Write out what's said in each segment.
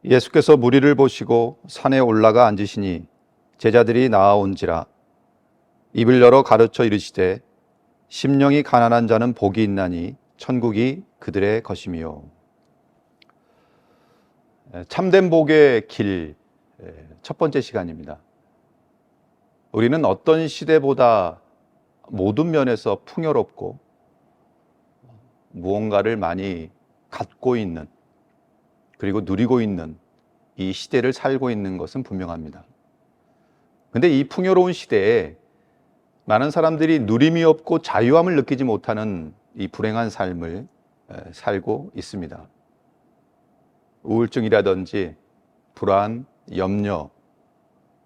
예수께서 무리를 보시고 산에 올라가 앉으시니 제자들이 나아온지라. 입을 열어 가르쳐 이르시되 심령이 가난한 자는 복이 있나니 천국이 그들의 것이미요. 참된 복의 길, 첫 번째 시간입니다. 우리는 어떤 시대보다 모든 면에서 풍요롭고 무언가를 많이 갖고 있는, 그리고 누리고 있는 이 시대를 살고 있는 것은 분명합니다. 근데 이 풍요로운 시대에 많은 사람들이 누림이 없고 자유함을 느끼지 못하는 이 불행한 삶을 살고 있습니다. 우울증이라든지 불안, 염려,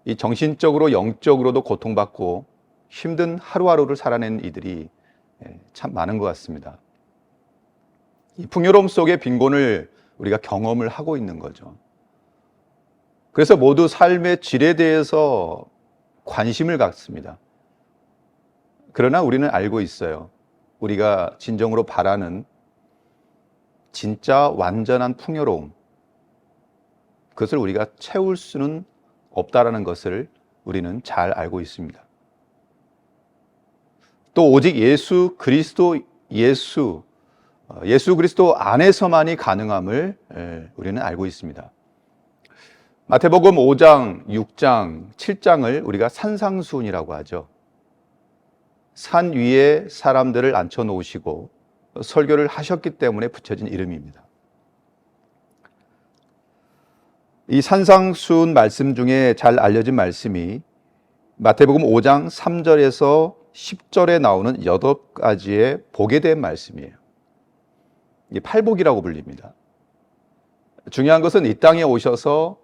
이 정신적으로 영적으로도 고통받고 힘든 하루하루를 살아낸 이들이 참 많은 것 같습니다. 이 풍요로움 속의 빈곤을 우리가 경험을 하고 있는 거죠. 그래서 모두 삶의 질에 대해서 관심을 갖습니다. 그러나 우리는 알고 있어요. 우리가 진정으로 바라는 진짜 완전한 풍요로움, 그것을 우리가 채울 수는 없다라는 것을 우리는 잘 알고 있습니다. 또 오직 예수 그리스도 안에서만이 가능함을 우리는 알고 있습니다. 마태복음 5장, 6장, 7장을 우리가 산상수훈이라고 하죠. 산 위에 사람들을 앉혀놓으시고 설교를 하셨기 때문에 붙여진 이름입니다. 이 산상수훈 말씀 중에 잘 알려진 말씀이 마태복음 5장 3절에서 10절에 나오는 8가지의 복에 대한 말씀이에요. 이 팔복이라고 불립니다. 중요한 것은 이 땅에 오셔서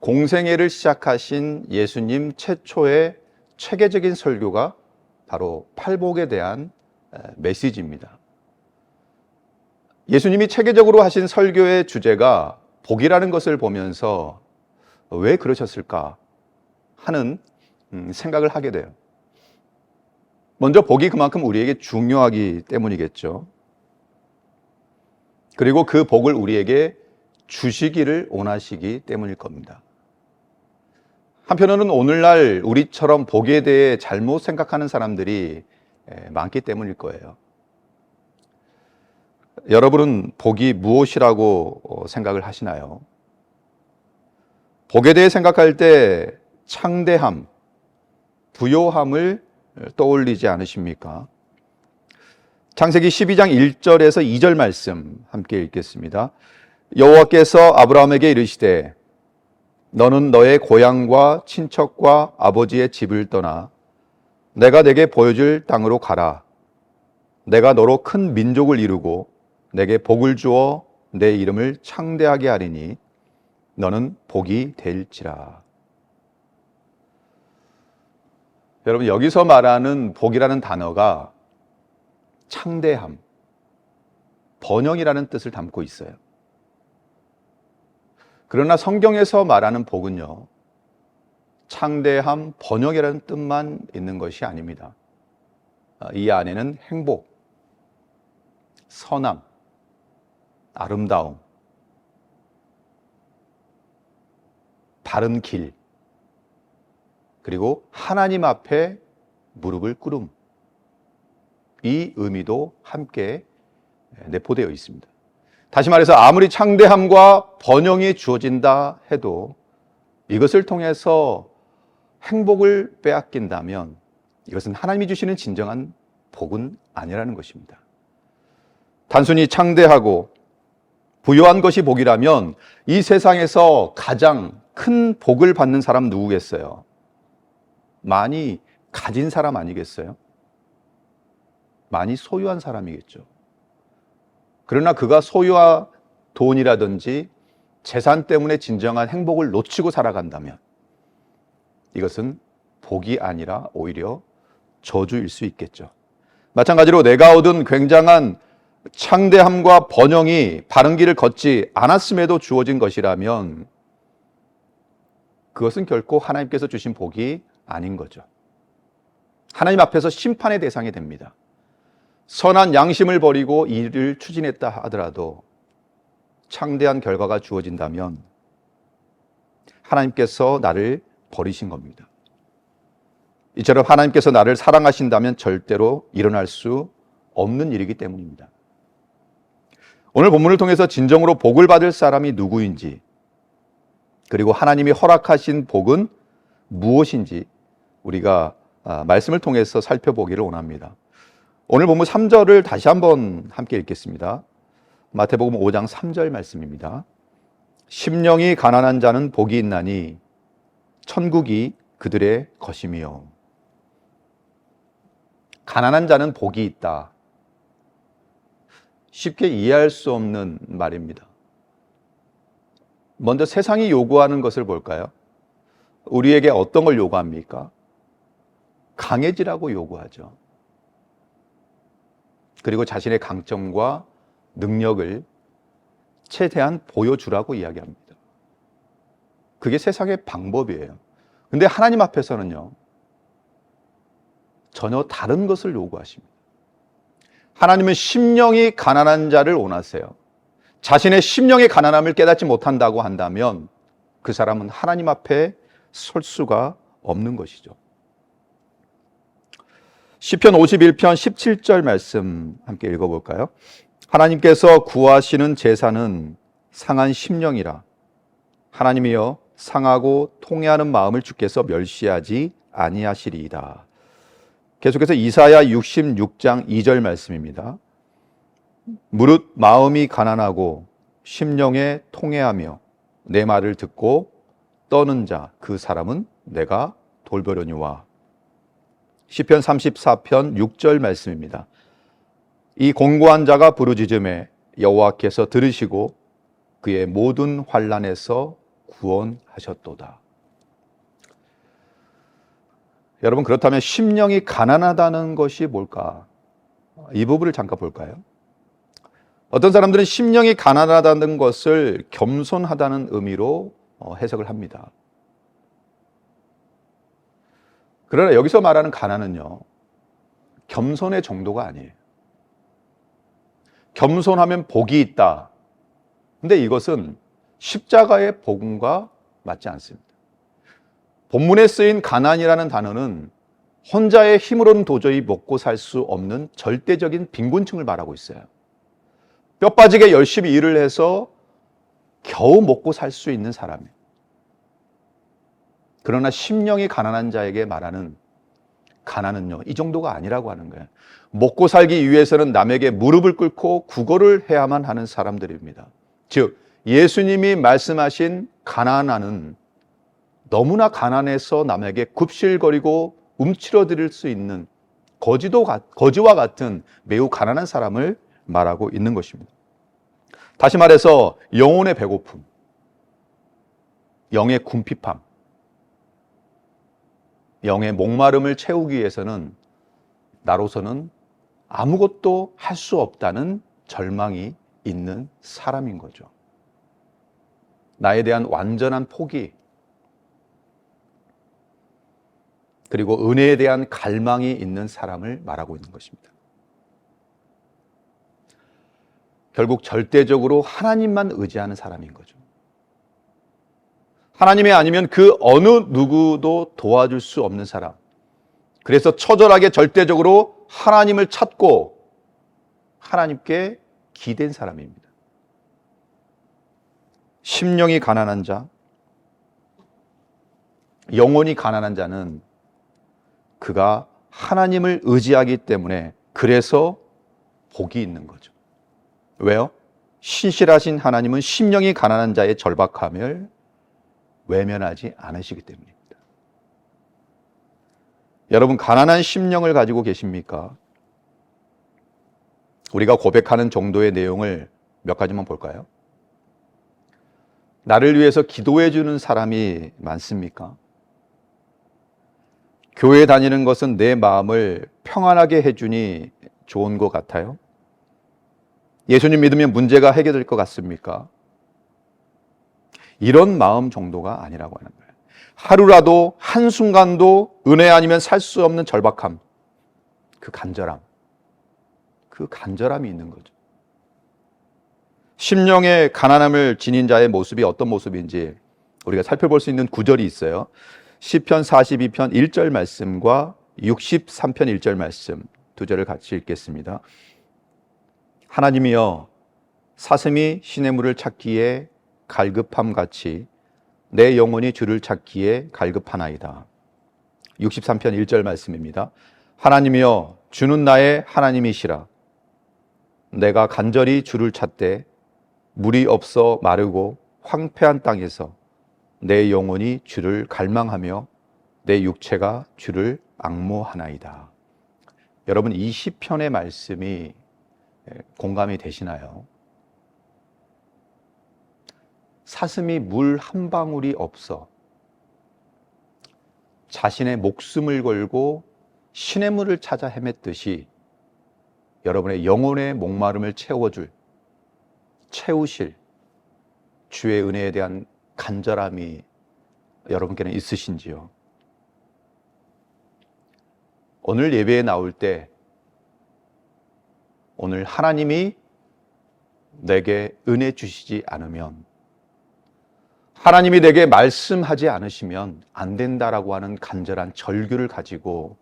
공생애를 시작하신 예수님 최초의 체계적인 설교가 바로 팔복에 대한 메시지입니다. 예수님이 체계적으로 하신 설교의 주제가 복이라는 것을 보면서 왜 그러셨을까 하는 생각을 하게 돼요. 먼저 복이 그만큼 우리에게 중요하기 때문이겠죠. 그리고 그 복을 우리에게 주시기를 원하시기 때문일 겁니다. 한편으로는 오늘날 우리처럼 복에 대해 잘못 생각하는 사람들이 많기 때문일 거예요. 여러분은 복이 무엇이라고 생각을 하시나요? 복에 대해 생각할 때 창대함, 부요함을 떠올리지 않으십니까? 창세기 12장 1절에서 2절 말씀 함께 읽겠습니다. 여호와께서 아브라함에게 이르시되 너는 너의 고향과 친척과 아버지의 집을 떠나 내가 내게 보여줄 땅으로 가라. 내가 너로 큰 민족을 이루고 내게 복을 주어 내 이름을 창대하게 하리니 너는 복이 될지라. 여러분, 여기서 말하는 복이라는 단어가 창대함, 번영이라는 뜻을 담고 있어요. 그러나 성경에서 말하는 복은요, 창대함, 번영이라는 뜻만 있는 것이 아닙니다. 이 안에는 행복, 선함, 아름다움, 바른 길, 그리고 하나님 앞에 무릎을 꿇음, 이 의미도 함께 내포되어 있습니다. 다시 말해서 아무리 창대함과 번영이 주어진다 해도 이것을 통해서 행복을 빼앗긴다면 이것은 하나님이 주시는 진정한 복은 아니라는 것입니다. 단순히 창대하고 부유한 것이 복이라면 이 세상에서 가장 큰 복을 받는 사람 누구겠어요? 많이 가진 사람 아니겠어요? 많이 소유한 사람이겠죠. 그러나 그가 소유와 돈이라든지 재산 때문에 진정한 행복을 놓치고 살아간다면 이것은 복이 아니라 오히려 저주일 수 있겠죠. 마찬가지로 내가 얻은 굉장한 창대함과 번영이 바른 길을 걷지 않았음에도 주어진 것이라면 그것은 결코 하나님께서 주신 복이 아닌 거죠. 하나님 앞에서 심판의 대상이 됩니다. 선한 양심을 버리고 일을 추진했다 하더라도 창대한 결과가 주어진다면 하나님께서 나를 버리신 겁니다. 이처럼 하나님께서 나를 사랑하신다면 절대로 일어날 수 없는 일이기 때문입니다. 오늘 본문을 통해서 진정으로 복을 받을 사람이 누구인지, 그리고 하나님이 허락하신 복은 무엇인지 우리가 말씀을 통해서 살펴보기를 원합니다. 오늘 본문 3절을 다시 한번 함께 읽겠습니다. 마태복음 5장 3절 말씀입니다. 심령이 가난한 자는 복이 있나니 천국이 그들의 것이며. 가난한 자는 복이 있다. 쉽게 이해할 수 없는 말입니다. 먼저 세상이 요구하는 것을 볼까요? 우리에게 어떤 걸 요구합니까? 강해지라고 요구하죠. 그리고 자신의 강점과 능력을 최대한 보여주라고 이야기합니다. 그게 세상의 방법이에요. 근데 하나님 앞에서는요, 전혀 다른 것을 요구하십니다. 하나님은 심령이 가난한 자를 원하세요. 자신의 심령의 가난함을 깨닫지 못한다고 한다면 그 사람은 하나님 앞에 설 수가 없는 것이죠. 시편 51편 17절 말씀 함께 읽어볼까요? 하나님께서 구하시는 제사는 상한 심령이라. 하나님이여 상하고 통회하는 마음을 주께서 멸시하지 아니하시리이다. 계속해서 이사야 66장 2절 말씀입니다. 무릇 마음이 가난하고 심령에 통회하며 내 말을 듣고 떠는 자 그 사람은 내가 돌보려니와. 시편 34편 6절 말씀입니다. 이 공고한 자가 부르짖음에 여호와께서 들으시고 그의 모든 환난에서 구원하셨도다. 여러분, 그렇다면 심령이 가난하다는 것이 뭘까? 이 부분을 잠깐 볼까요? 어떤 사람들은 심령이 가난하다는 것을 겸손하다는 의미로 해석을 합니다. 그러나 여기서 말하는 가난은요, 겸손의 정도가 아니에요. 겸손하면 복이 있다. 근데 이것은 십자가의 복음과 맞지 않습니다. 본문에 쓰인 가난이라는 단어는 혼자의 힘으로는 도저히 먹고 살 수 없는 절대적인 빈곤층을 말하고 있어요. 뼈 빠지게 열심히 일을 해서 겨우 먹고 살 수 있는 사람이에요. 그러나 심령이 가난한 자에게 말하는 가난은요, 이 정도가 아니라고 하는 거예요. 먹고 살기 위해서는 남에게 무릎을 꿇고 구걸을 해야만 하는 사람들입니다. 즉, 예수님이 말씀하신 가난한은 너무나 가난해서 남에게 굽실거리고 움츠러들 수 있는 거지와 같은 매우 가난한 사람을 말하고 있는 것입니다. 다시 말해서 영혼의 배고픔, 영의 궁핍함, 영의 목마름을 채우기 위해서는 나로서는 아무것도 할 수 없다는 절망이 있는 사람인 거죠. 나에 대한 완전한 포기, 그리고 은혜에 대한 갈망이 있는 사람을 말하고 있는 것입니다. 결국 절대적으로 하나님만 의지하는 사람인 거죠. 하나님이 아니면 그 어느 누구도 도와줄 수 없는 사람. 그래서 처절하게 절대적으로 하나님을 찾고 하나님께 기댄 사람입니다. 심령이 가난한 자, 영혼이 가난한 자는 그가 하나님을 의지하기 때문에 그래서 복이 있는 거죠. 왜요? 신실하신 하나님은 심령이 가난한 자의 절박함을 외면하지 않으시기 때문입니다. 여러분, 가난한 심령을 가지고 계십니까? 우리가 고백하는 정도의 내용을 몇 가지만 볼까요? 나를 위해서 기도해 주는 사람이 많습니까? 교회 다니는 것은 내 마음을 평안하게 해주니 좋은 것 같아요? 예수님 믿으면 문제가 해결될 것 같습니까? 이런 마음 정도가 아니라고 하는 거예요. 하루라도 한순간도 은혜 아니면 살 수 없는 절박함, 그 간절함이 있는 거죠. 심령의 가난함을 지닌 자의 모습이 어떤 모습인지 우리가 살펴볼 수 있는 구절이 있어요. 시편 42편 1절 말씀과 63편 1절 말씀 두 절을 같이 읽겠습니다. 하나님이여, 사슴이 시냇물을 찾기에 갈급함 같이 내 영혼이 주를 찾기에 갈급하나이다. 63편 1절 말씀입니다. 하나님이여, 주는 나의 하나님이시라. 내가 간절히 주를 찾되 물이 없어 마르고 황폐한 땅에서 내 영혼이 주를 갈망하며 내 육체가 주를 앙모하나이다. 여러분, 이 시편의 말씀이 공감이 되시나요? 사슴이 물 한 방울이 없어 자신의 목숨을 걸고 시냇물을 찾아 헤맸듯이 여러분의 영혼의 목마름을 채우실 주의 은혜에 대한 간절함이 여러분께는 있으신지요? 오늘 예배에 나올 때 오늘 하나님이 내게 은혜 주시지 않으면, 하나님이 내게 말씀하지 않으시면 안 된다라고 하는 간절한 절규를 가지고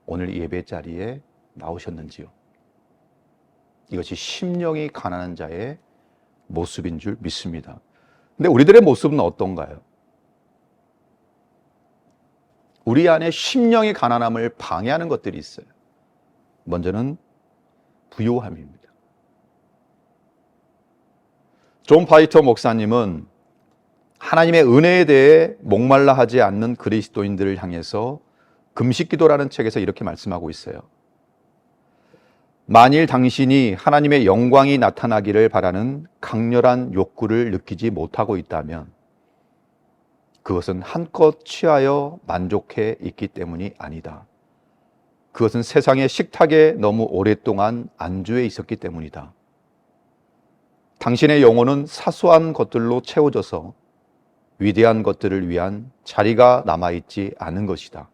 오늘 예배 자리에 나오셨는지요? 이것이 심령이 가난한 자의 모습인 줄 믿습니다. 근데 우리들의 모습은 어떤가요? 우리 안에 심령의 가난함을 방해하는 것들이 있어요. 먼저는 부요함입니다. 존 파이터 목사님은 하나님의 은혜에 대해 목말라 하지 않는 그리스도인들을 향해서 금식기도라는 책에서 이렇게 말씀하고 있어요. 만일 당신이 하나님의 영광이 나타나기를 바라는 강렬한 욕구를 느끼지 못하고 있다면 그것은 한껏 취하여 만족해 있기 때문이 아니다. 그것은 세상의 식탁에 너무 오랫동안 안주해 있었기 때문이다. 당신의 영혼은 사소한 것들로 채워져서 위대한 것들을 위한 자리가 남아있지 않은 것이다.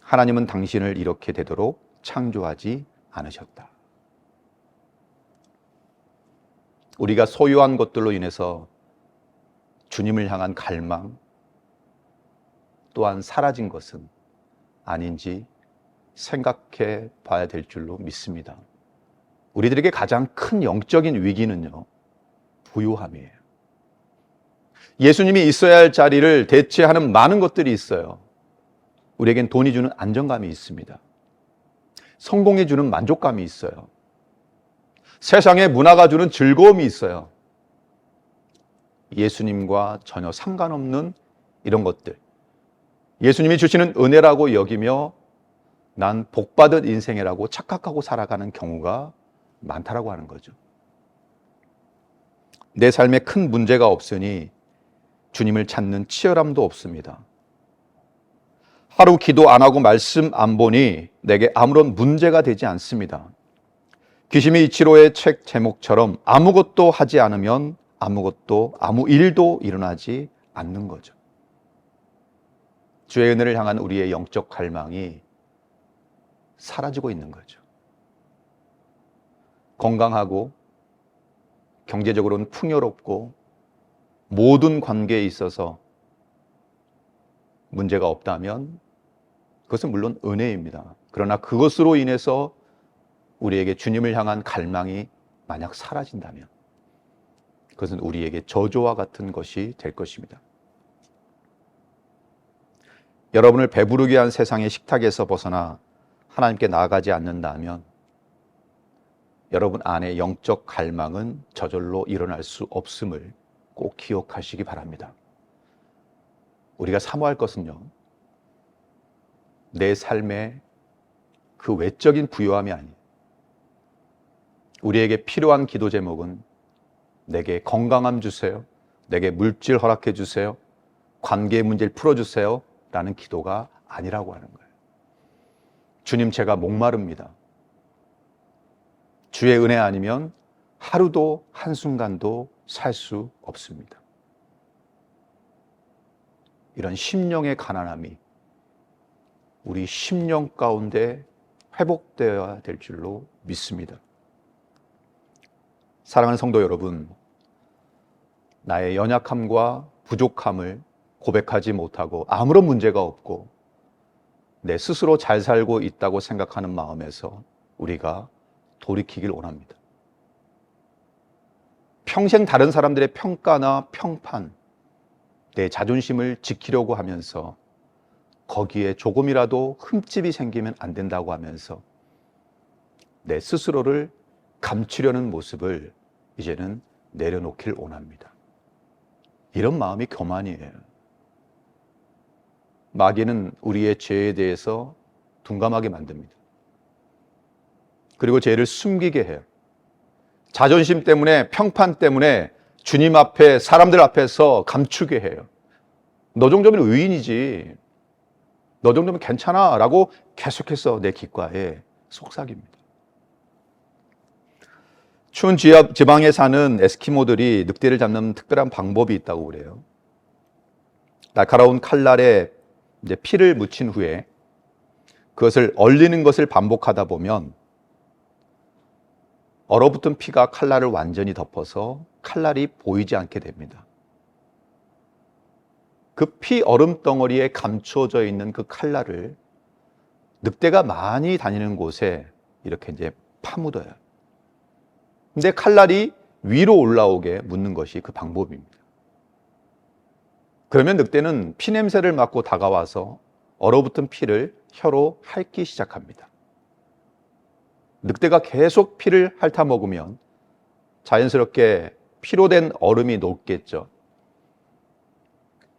하나님은 당신을 이렇게 되도록 창조하지 않으셨다. 우리가 소유한 것들로 인해서 주님을 향한 갈망 또한 사라진 것은 아닌지 생각해 봐야 될 줄로 믿습니다. 우리들에게 가장 큰 영적인 위기는요, 부요함이에요. 예수님이 있어야 할 자리를 대체하는 많은 것들이 있어요. 우리에겐 돈이 주는 안정감이 있습니다. 성공이 주는 만족감이 있어요. 세상의 문화가 주는 즐거움이 있어요. 예수님과 전혀 상관없는 이런 것들, 예수님이 주시는 은혜라고 여기며 난 복받은 인생이라고 착각하고 살아가는 경우가 많다라고 하는 거죠. 내 삶에 큰 문제가 없으니 주님을 찾는 치열함도 없습니다. 하루 기도 안 하고 말씀 안 보니 내게 아무런 문제가 되지 않습니다. 기시미 이치로의 책 제목처럼 아무것도 하지 않으면 아무 일도 일어나지 않는 거죠. 주의 은혜를 향한 우리의 영적 갈망이 사라지고 있는 거죠. 건강하고 경제적으로는 풍요롭고 모든 관계에 있어서 문제가 없다면 그것은 물론 은혜입니다. 그러나 그것으로 인해서 우리에게 주님을 향한 갈망이 만약 사라진다면 그것은 우리에게 저주와 같은 것이 될 것입니다. 여러분을 배부르게 한 세상의 식탁에서 벗어나 하나님께 나아가지 않는다면 여러분 안에 영적 갈망은 저절로 일어날 수 없음을 꼭 기억하시기 바랍니다. 우리가 사모할 것은요, 내 삶의 그 외적인 부요함이 아니에요. 우리에게 필요한 기도 제목은 내게 건강함 주세요, 내게 물질 허락해 주세요, 관계 문제를 풀어주세요 라는 기도가 아니라고 하는 거예요. 주님, 제가 목마릅니다. 주의 은혜 아니면 하루도 한순간도 살 수 없습니다. 이런 심령의 가난함이 우리 심령 가운데 회복되어야 될 줄로 믿습니다. 사랑하는 성도 여러분, 나의 연약함과 부족함을 고백하지 못하고 아무런 문제가 없고 내 스스로 잘 살고 있다고 생각하는 마음에서 우리가 돌이키길 원합니다. 평생 다른 사람들의 평가나 평판, 내 자존심을 지키려고 하면서 거기에 조금이라도 흠집이 생기면 안 된다고 하면서 내 스스로를 감추려는 모습을 이제는 내려놓길 원합니다. 이런 마음이 교만이에요. 마귀는 우리의 죄에 대해서 둔감하게 만듭니다. 그리고 죄를 숨기게 해요. 자존심 때문에, 평판 때문에 주님 앞에, 사람들 앞에서 감추게 해요. 너 정도면 의인이지, 너 정도면 괜찮아 라고 계속해서 내 귓가에 속삭입니다. 추운 지방에 사는 에스키모들이 늑대를 잡는 특별한 방법이 있다고 그래요. 날카로운 칼날에 이제 피를 묻힌 후에 그것을 얼리는 것을 반복하다 보면 얼어붙은 피가 칼날을 완전히 덮어서 칼날이 보이지 않게 됩니다. 그 피 얼음 덩어리에 감추어져 있는 그 칼날을 늑대가 많이 다니는 곳에 이렇게 이제 파묻어요. 근데 칼날이 위로 올라오게 묻는 것이 그 방법입니다. 그러면 늑대는 피 냄새를 맡고 다가와서 얼어붙은 피를 혀로 핥기 시작합니다. 늑대가 계속 피를 핥아먹으면 자연스럽게 피로 된 얼음이 녹겠죠.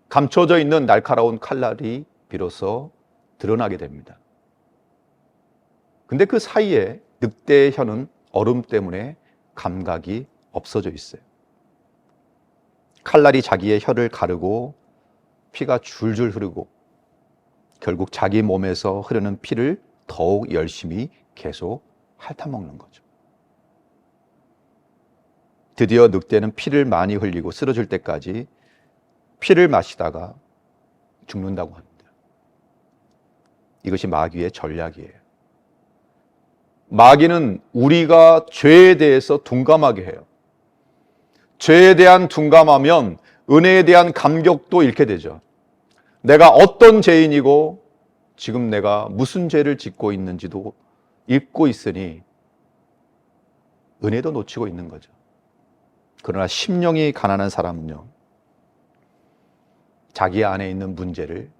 감춰져 있는 날카로운 칼날이 비로소 드러나게 됩니다. 근데 그 사이에 늑대의 혀는 얼음 때문에 감각이 없어져 있어요. 칼날이 자기의 혀를 가르고 피가 줄줄 흐르고 결국 자기 몸에서 흐르는 피를 더욱 열심히 계속 핥아먹는 거죠. 드디어 늑대는 피를 많이 흘리고 쓰러질 때까지 피를 마시다가 죽는다고 합니다. 이것이 마귀의 전략이에요. 마귀는 우리가 죄에 대해서 둔감하게 해요. 죄에 대한 둔감하면 은혜에 대한 감격도 잃게 되죠. 내가 어떤 죄인이고 지금 내가 무슨 죄를 짓고 있는지도 잊고 있으니 은혜도 놓치고 있는 거죠. 그러나 심령이 가난한 사람은요, 자기 안에 있는 문제를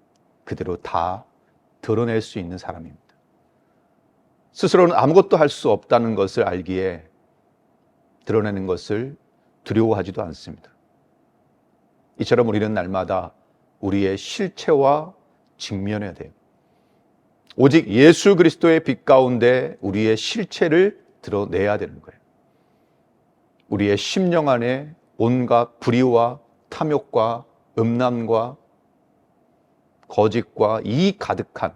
그대로 다 드러낼 수 있는 사람입니다. 스스로는 아무것도 할 수 없다는 것을 알기에 드러내는 것을 두려워하지도 않습니다. 이처럼 우리는 날마다 우리의 실체와 직면해야 돼요. 오직 예수 그리스도의 빛 가운데 우리의 실체를 드러내야 되는 거예요. 우리의 심령 안에 온갖 불의와 탐욕과 음란과 거짓과 이 가득한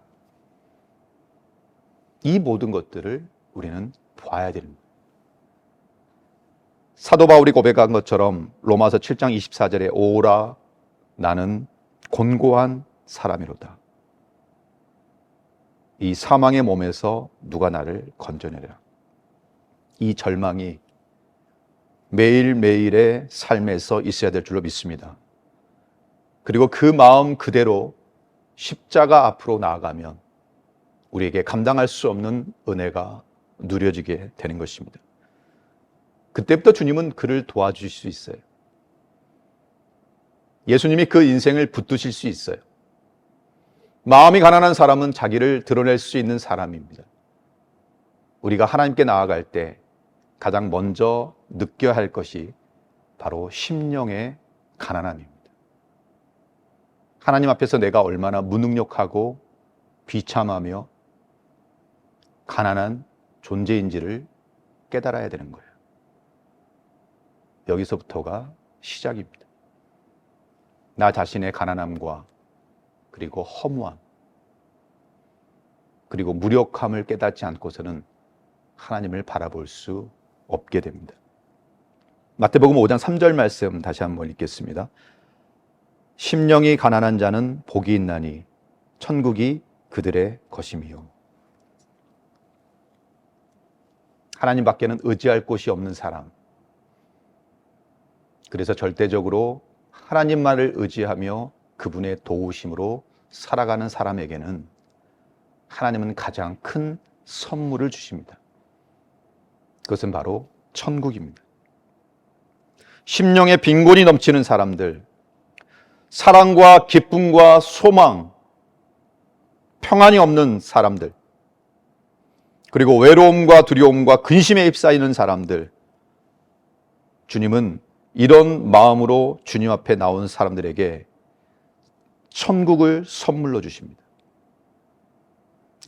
이 모든 것들을 우리는 봐야 되는 거예요. 사도 바울이 고백한 것처럼 로마서 7장 24절에 오라 나는 곤고한 사람이로다. 이 사망의 몸에서 누가 나를 건져내랴. 이 절망이 매일매일의 삶에서 있어야 될 줄로 믿습니다. 그리고 그 마음 그대로 십자가 앞으로 나아가면 우리에게 감당할 수 없는 은혜가 누려지게 되는 것입니다. 그때부터 주님은 그를 도와주실 수 있어요. 예수님이 그 인생을 붙드실 수 있어요. 마음이 가난한 사람은 자기를 드러낼 수 있는 사람입니다. 우리가 하나님께 나아갈 때 가장 먼저 느껴야 할 것이 바로 심령의 가난함입니다. 하나님 앞에서 내가 얼마나 무능력하고 비참하며 가난한 존재인지를 깨달아야 되는 거예요. 여기서부터가 시작입니다. 나 자신의 가난함과 그리고 허무함 그리고 무력함을 깨닫지 않고서는 하나님을 바라볼 수 없게 됩니다. 마태복음 5장 3절 말씀 다시 한번 읽겠습니다. 심령이 가난한 자는 복이 있나니 천국이 그들의 것임이요. 하나님 밖에는 의지할 곳이 없는 사람, 그래서 절대적으로 하나님만을 의지하며 그분의 도우심으로 살아가는 사람에게는 하나님은 가장 큰 선물을 주십니다. 그것은 바로 천국입니다. 심령의 빈곤이 넘치는 사람들, 사랑과 기쁨과 소망, 평안이 없는 사람들, 그리고 외로움과 두려움과 근심에 휩싸이는 사람들, 주님은 이런 마음으로 주님 앞에 나온 사람들에게 천국을 선물로 주십니다.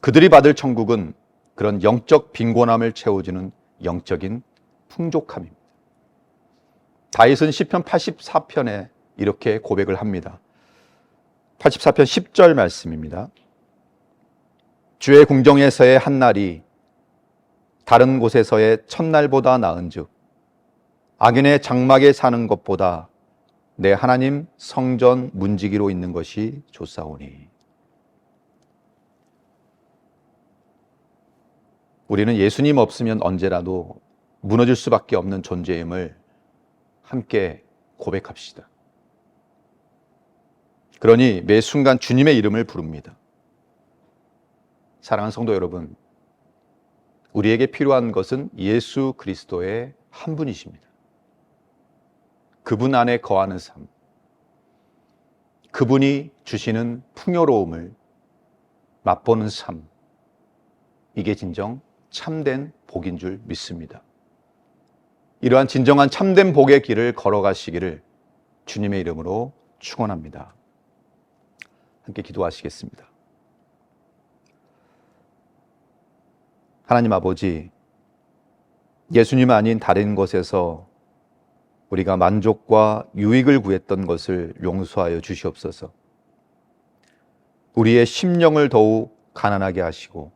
그들이 받을 천국은 그런 영적 빈곤함을 채워주는 영적인 풍족함입니다. 다윗은 시편 84편에 이렇게 고백을 합니다. 84편 10절 말씀입니다. 주의 궁정에서의 한날이 다른 곳에서의 첫날보다 나은즉 악인의 장막에 사는 것보다 내 하나님 성전 문지기로 있는 것이 좋사오니. 우리는 예수님 없으면 언제라도 무너질 수밖에 없는 존재임을 함께 고백합시다. 그러니 매 순간 주님의 이름을 부릅니다. 사랑하는 성도 여러분, 우리에게 필요한 것은 예수 그리스도의 한 분이십니다. 그분 안에 거하는 삶, 그분이 주시는 풍요로움을 맛보는 삶, 이게 진정 참된 복인 줄 믿습니다. 이러한 진정한 참된 복의 길을 걸어가시기를 주님의 이름으로 축원합니다. 함께 기도하시겠습니다. 하나님 아버지, 예수님 아닌 다른 것에서 우리가 만족과 유익을 구했던 것을 용서하여 주시옵소서. 우리의 심령을 더욱 가난하게 하시고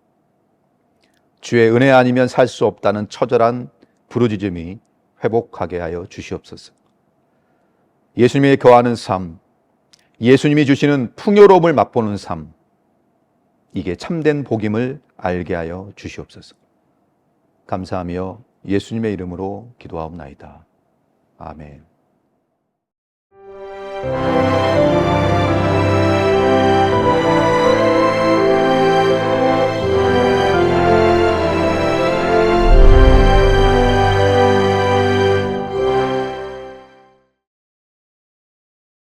주의 은혜 아니면 살 수 없다는 처절한 부르짖음이 회복하게 하여 주시옵소서. 예수님이 거하는 삶, 예수님이 주시는 풍요로움을 맛보는 삶, 이게 참된 복임을 알게 하여 주시옵소서. 감사하며 예수님의 이름으로 기도하옵나이다. 아멘.